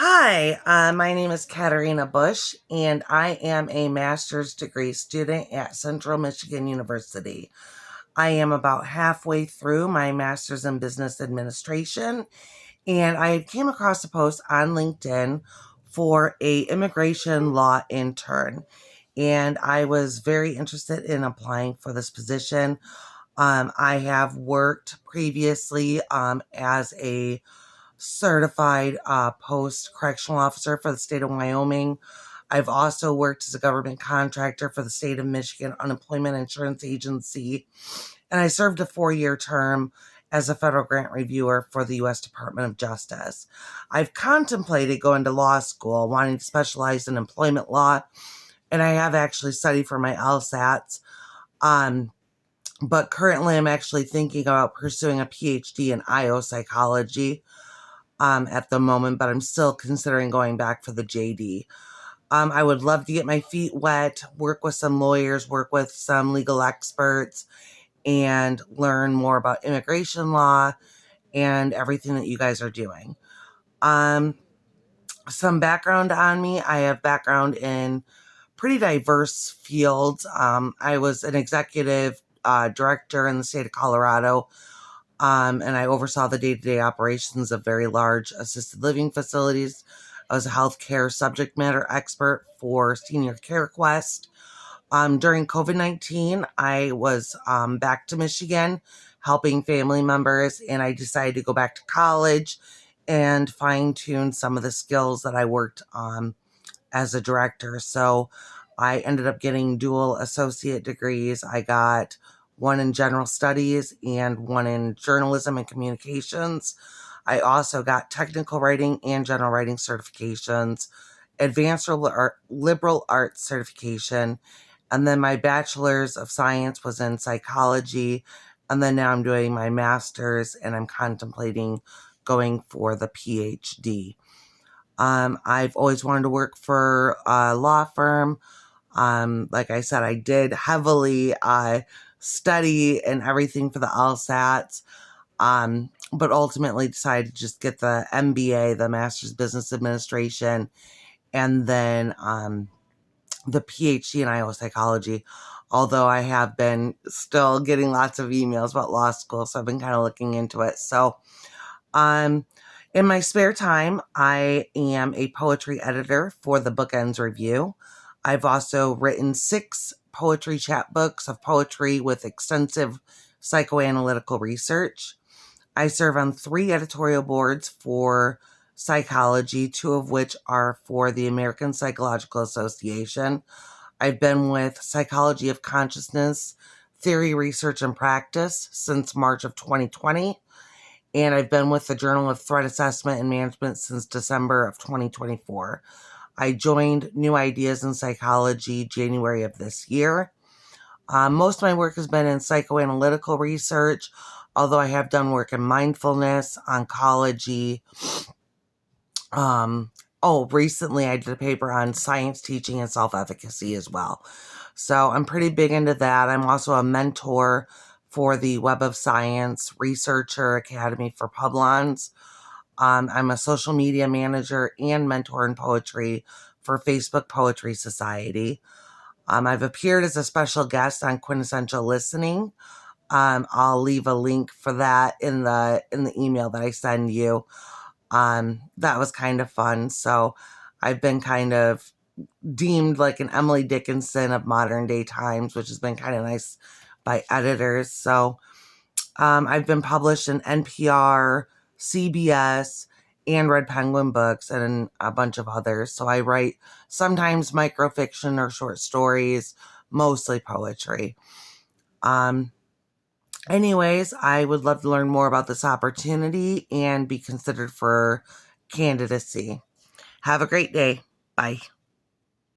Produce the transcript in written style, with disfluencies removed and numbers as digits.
Hi, my name is Katarina Bush, and I am a master's degree student at Central Michigan University. I am about halfway through my master's in business administration, and I came across a post on LinkedIn for a immigration law intern, and I was very interested in applying for this position. I have worked previously as a certified post correctional officer for the state of Wyoming. I've also worked as a government contractor for the state of Michigan Unemployment Insurance Agency, and I served a 4-year term as a federal grant reviewer for the U.S. Department of Justice. I've contemplated going to law school, wanting to specialize in employment law, and I have actually studied for my LSATs. Um, but currently, I'm actually thinking about pursuing a PhD in IO psychology at the moment, but I'm still considering going back for the JD. I would love to get my feet wet, work with some lawyers, work with some legal experts, and learn more about immigration law and everything that you guys are doing. Um, some background on me. I have background in pretty diverse fields. I was an executive director in the state of Colorado, and I oversaw the day-to-day operations of very large assisted living facilities. I was a healthcare subject matter expert for Senior Care Quest. During COVID-19, I was back to Michigan helping family members, and I decided to go back to college and fine-tune some of the skills that I worked on as a director. So I ended up getting dual associate degrees. I got one in general studies and one in journalism and communications. I also got technical writing and general writing certifications, advanced liberal arts certification, and then my bachelor's of science was in psychology. And then now I'm doing my master's and I'm contemplating going for the PhD. I've always wanted to work for a law firm. Like I said, I did heavily study and everything for the LSATs, but ultimately decided to just get the MBA, the Master's Business Administration, and then the PhD in IO Psychology. Although I have been still getting lots of emails about law school, so I've been kind of looking into it. So, um, in my spare time, I am a poetry editor for the Bookends Review. I've also written 6 poetry chapbooks of poetry with extensive psychoanalytical research. I serve on 3 editorial boards for psychology, 2 of which are for the American Psychological Association. I've been with Psychology of Consciousness, Theory, Research, and Practice since March of 2020. And I've been with the Journal of Threat Assessment and Management since December of 2024. I joined New Ideas in Psychology January of this year. Most of my work has been in psychoanalytical research, although I have done work in mindfulness, oncology. Recently I did a paper on science teaching and self-efficacy as well. So I'm pretty big into that. I'm also a mentor for the Web of Science Researcher Academy for Publons. I'm a social media manager and mentor in poetry for Facebook Poetry Society. I've appeared as a special guest on Quintessential Listening. I'll leave a link for that in the email that I send you. That was kind of fun. So I've been kind of deemed like an Emily Dickinson of modern day times, which has been kind of nice by editors. So I've been published in NPR, CBS, and Red Penguin Books, and a bunch of others. So I write sometimes microfiction or short stories, mostly poetry. Anyways, I would love to learn more about this opportunity and be considered for candidacy. Have a great day. Bye.